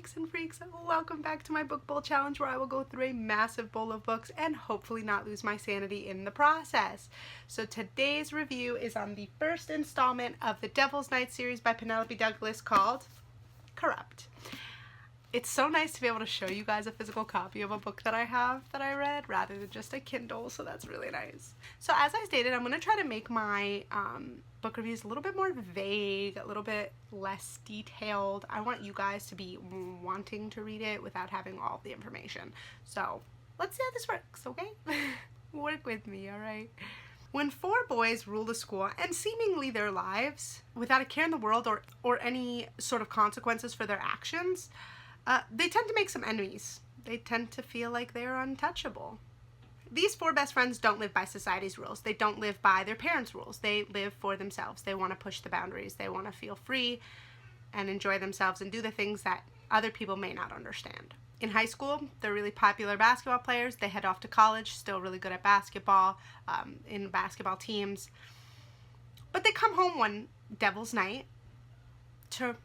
geeks and freaks, welcome back to my book bowl challenge where I will go through a massive bowl of books and hopefully not lose my sanity in the process. So today's review is on the first installment of the Devil's Night series by Penelope Douglas called Corrupt. It's so nice to be able to show you guys a physical copy of a book that I have that I read rather than just a Kindle, so that's really nice. So as I stated, I'm going to try to make my book reviews a little bit more vague, a little bit less detailed. I want you guys to be wanting to read it without having all of the information. So let's see how this works, okay? Work with me, alright? When four boys rule a school and seemingly their lives without a care in the world or any sort of consequences for their actions, they tend to make some enemies. They tend to feel like they're untouchable. These four best friends don't live by society's rules. They don't live by their parents' rules. They live for themselves. They want to push the boundaries. They want to feel free and enjoy themselves and do the things that other people may not understand. In high school, they're really popular basketball players. They head off to college, still really good at basketball, in basketball teams. But they come home one Devil's Night to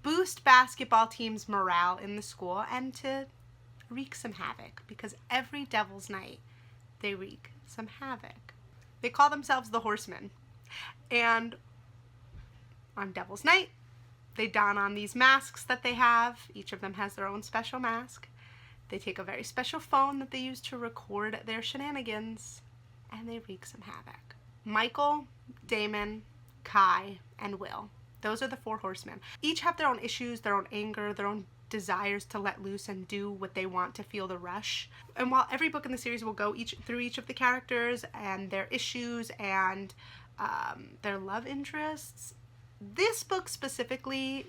boost basketball teams' morale in the school and to wreak some havoc, because every Devil's Night they wreak some havoc. They call themselves the Horsemen, and on Devil's Night they don on these masks that they have. Each of them has their own special mask. They take a very special phone that they use to record their shenanigans, and they wreak some havoc. Michael, Damon, Kai, and Will. Those are the four horsemen. Each have their own issues, their own anger, their own desires to let loose and do what they want to feel the rush. And while every book in the series will go through each of the characters and their issues and their love interests, this book specifically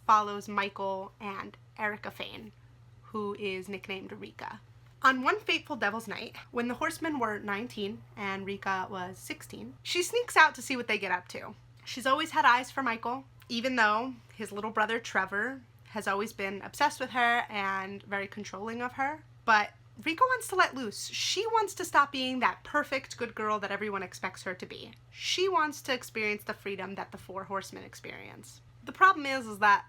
follows Michael and Erica Fane, who is nicknamed Rika. On one fateful Devil's Night, when the horsemen were 19 and Rika was 16, she sneaks out to see what they get up to. She's always had eyes for Michael, even though his little brother Trevor has always been obsessed with her and very controlling of her. But Rika wants to let loose. She wants to stop being that perfect good girl that everyone expects her to be. She wants to experience the freedom that the four horsemen experience. The problem is that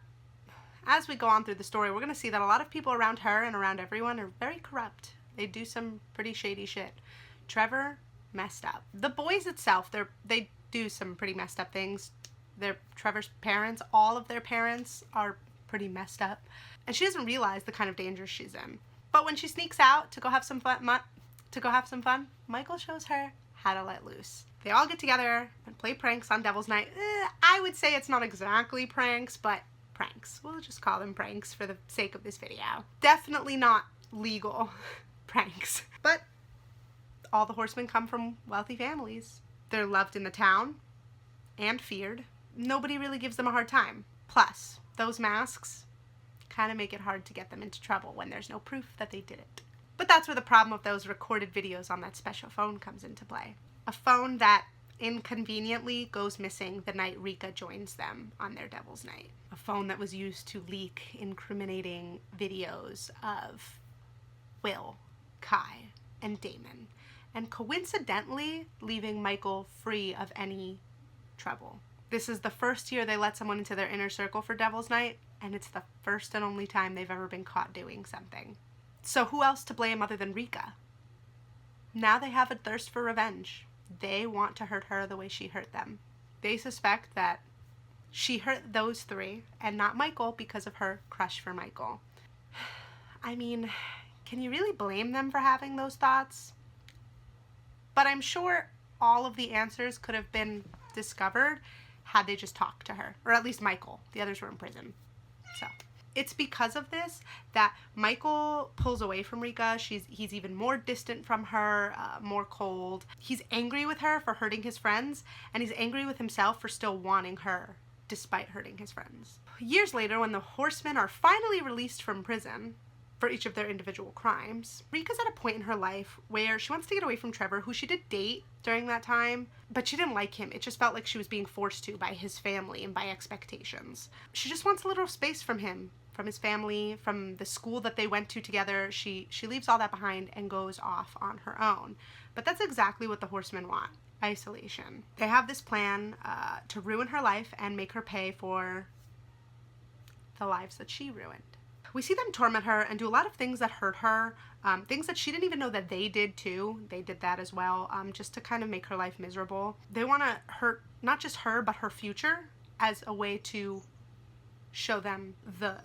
as we go on through the story, we're going to see that a lot of people around her and around everyone are very corrupt. They do some pretty shady shit. Trevor messed up. The boys itself, they do some pretty messed up things. Trevor's parents, all of their parents are pretty messed up, and she doesn't realize the kind of danger she's in. But when she sneaks out to go have some fun, Michael shows her how to let loose. They all get together and play pranks on Devil's Night. I would say it's not exactly pranks, but pranks. We'll just call them pranks for the sake of this video. Definitely not legal pranks. But all the horsemen come from wealthy families. They're loved in the town and feared. Nobody really gives them a hard time. Plus, those masks kind of make it hard to get them into trouble when there's no proof that they did it. But that's where the problem of those recorded videos on that special phone comes into play. A phone that inconveniently goes missing the night Rika joins them on their Devil's Night. A phone that was used to leak incriminating videos of Will, Kai, and Damon, and coincidentally leaving Michael free of any trouble. This is the first year they let someone into their inner circle for Devil's Night, and it's the first and only time they've ever been caught doing something. So who else to blame other than Rika? Now they have a thirst for revenge. They want to hurt her the way she hurt them. They suspect that she hurt those three and not Michael because of her crush for Michael. I mean, can you really blame them for having those thoughts? But I'm sure all of the answers could have been discovered had they just talked to her, or at least Michael. The others were in prison. So it's because of this that Michael pulls away from Rika. He's even more distant from her, more cold. He's angry with her for hurting his friends, and he's angry with himself for still wanting her despite hurting his friends. Years later, when the horsemen are finally released from prison for each of their individual crimes, Rika's at a point in her life where she wants to get away from Trevor, who she did date during that time, but she didn't like him. It just felt like she was being forced to by his family and by expectations. She just wants a little space from him, from his family, from the school that they went to together. She leaves all that behind and goes off on her own. But that's exactly what the horsemen want. Isolation. They have this plan to ruin her life and make her pay for the lives that she ruined. We see them torment her and do a lot of things that hurt her, things that she didn't even know that they did too. They did that as well, just to kind of make her life miserable. They want to hurt not just her, but her future as a way to show them the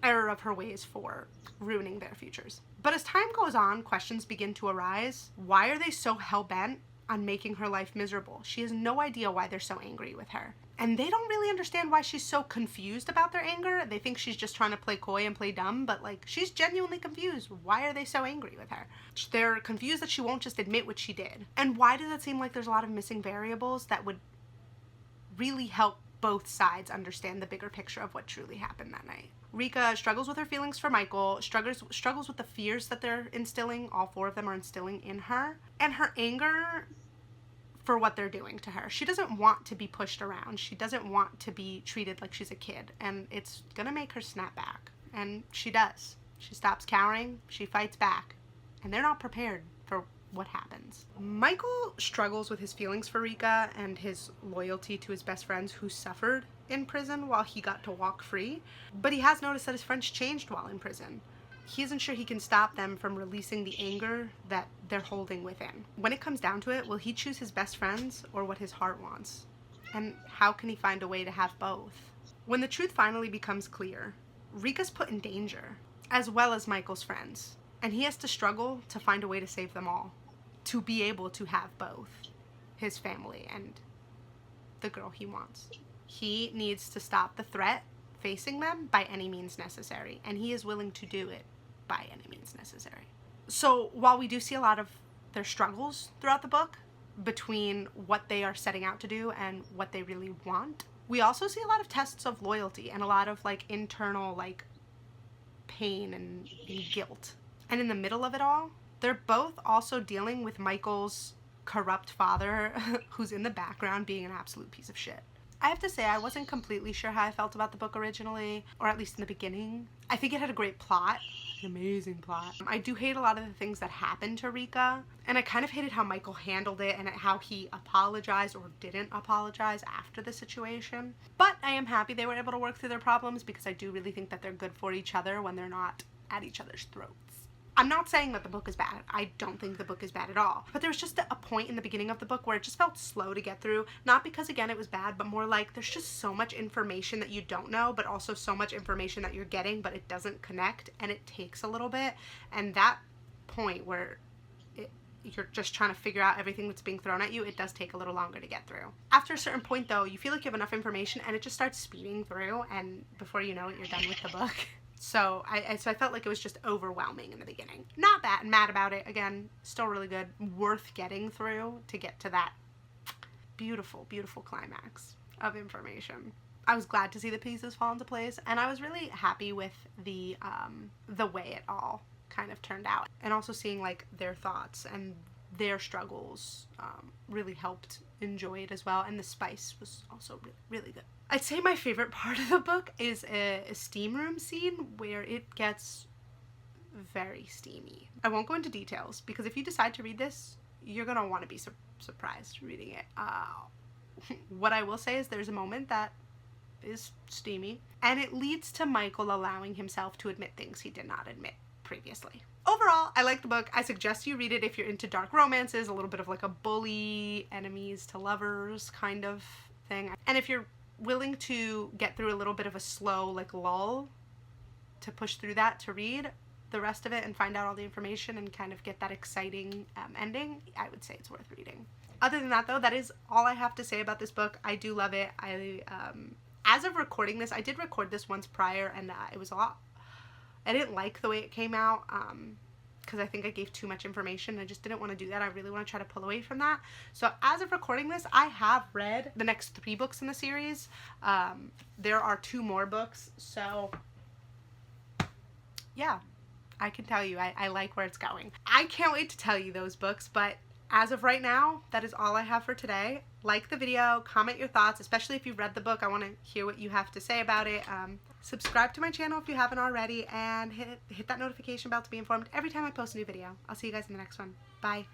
error of her ways for ruining their futures. But as time goes on, questions begin to arise. Why are they so hell-bent on making her life miserable? She has no idea why they're so angry with her. And they don't really understand why she's so confused about their anger. They think she's just trying to play coy and play dumb, but she's genuinely confused. Why are they so angry with her? They're confused that she won't just admit what she did. And why does it seem like there's a lot of missing variables that would really help both sides understand the bigger picture of what truly happened that night? Rika struggles with her feelings for Michael, struggles with the fears that they're instilling, all four of them are instilling in her, and her anger for what they're doing to her. She doesn't want to be pushed around. She doesn't want to be treated like she's a kid, and it's gonna make her snap back. And she does. She stops cowering, she fights back, and they're not prepared for what happens. Michael struggles with his feelings for Rika and his loyalty to his best friends who suffered in prison while he got to walk free, but he has noticed that his friends changed while in prison. He isn't sure he can stop them from releasing the anger that they're holding within. When it comes down to it, will he choose his best friends or what his heart wants? And how can he find a way to have both? When the truth finally becomes clear, Rika's put in danger, as well as Michael's friends, and he has to struggle to find a way to save them all, to be able to have both his family and the girl he wants. He needs to stop the threat facing them by any means necessary, and he is willing to do it by any means necessary. So while we do see a lot of their struggles throughout the book between what they are setting out to do and what they really want, we also see a lot of tests of loyalty and a lot of internal pain and guilt. And in the middle of it all, they're both also dealing with Michael's corrupt father who's in the background being an absolute piece of shit. I have to say, I wasn't completely sure how I felt about the book originally, or at least in the beginning. I think it had a great plot, an amazing plot. I do hate a lot of the things that happened to Rika, and I kind of hated how Michael handled it and how he apologized or didn't apologize after the situation. But I am happy they were able to work through their problems, because I do really think that they're good for each other when they're not at each other's throats. I'm not saying that the book is bad. I don't think the book is bad at all. But there was just a point in the beginning of the book where it just felt slow to get through. Not because, again, it was bad, but more there's just so much information that you don't know, but also so much information that you're getting, but it doesn't connect, and it takes a little bit. And that point where you're just trying to figure out everything that's being thrown at you, it does take a little longer to get through. After a certain point, though, you feel like you have enough information, and it just starts speeding through, and before you know it, you're done with the book. So I felt like it was just overwhelming in the beginning. Not that mad about it. Again, still really good. Worth getting through to get to that beautiful, beautiful climax of information. I was glad to see the pieces fall into place, and I was really happy with the way it all kind of turned out. And also seeing their thoughts and their struggles really helped enjoy it as well, and the spice was also really good. I'd say my favorite part of the book is a steam room scene where it gets very steamy. I won't go into details, because if you decide to read this, you're gonna want to be surprised reading it. What I will say is there's a moment that is steamy, and it leads to Michael allowing himself to admit things he did not admit previously. Overall, I like the book. I suggest you read it if you're into dark romances, a little bit of a bully, enemies to lovers kind of thing. And if you're willing to get through a little bit of a slow lull to push through that to read the rest of it and find out all the information and kind of get that exciting ending, I would say it's worth reading. Other than that, though, that is all I have to say about this book. I do love it. As of recording this, I did record this once prior, and it was a lot. I didn't like the way it came out, because I think I gave too much information. I just didn't want to do that. I really want to try to pull away from that. So as of recording this, I have read the next 3 books in the series. There are 2 more books, so yeah, I can tell you I like where it's going. I can't wait to tell you those books, but as of right now, that is all I have for today. Like the video, comment your thoughts, especially if you've read the book. I want to hear what you have to say about it. Subscribe to my channel if you haven't already, and hit that notification bell to be informed every time I post a new video. I'll see you guys in the next one. Bye.